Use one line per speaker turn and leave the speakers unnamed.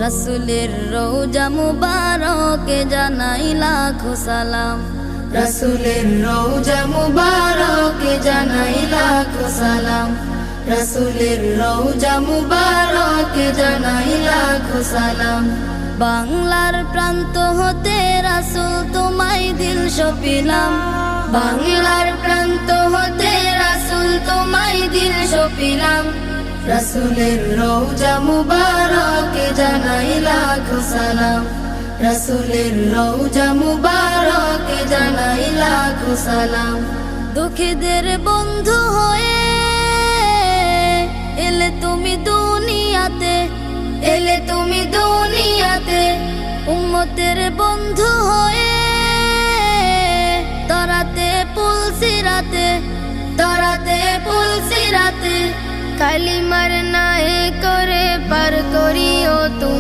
রাসূলের রওজা মুবারকে জানাই লাখো সালাম।
রাসূলের রওজা মুবারকে জানাই লাখো সালাম। রাসূলের রওজা মুবারকে জানাই লাখো সালাম।
বাংলার প্রান্ত হতে রাসূল তোমায় দিল সপিলাম।
বাংলার প্রান্ত হতে রাসূল তোমায় দিল সপিলাম। রাসূলের রওজা মুবারকে জানাই লাখো সালাম। রাসূলের রওজা মুবারকে জানাই লাখো সালাম।
দুঃখীদের বন্ধু হয়ে এলে তুমি দুনিয়াতে,
এলে তুমি দুনিয়াতে।
উম্মতের বন্ধু হয়ে তরাতে পুলসিরাতে,
তরাতে পুলসিরাতে।
কালিমার নায়ে করে পার করিও তুমি।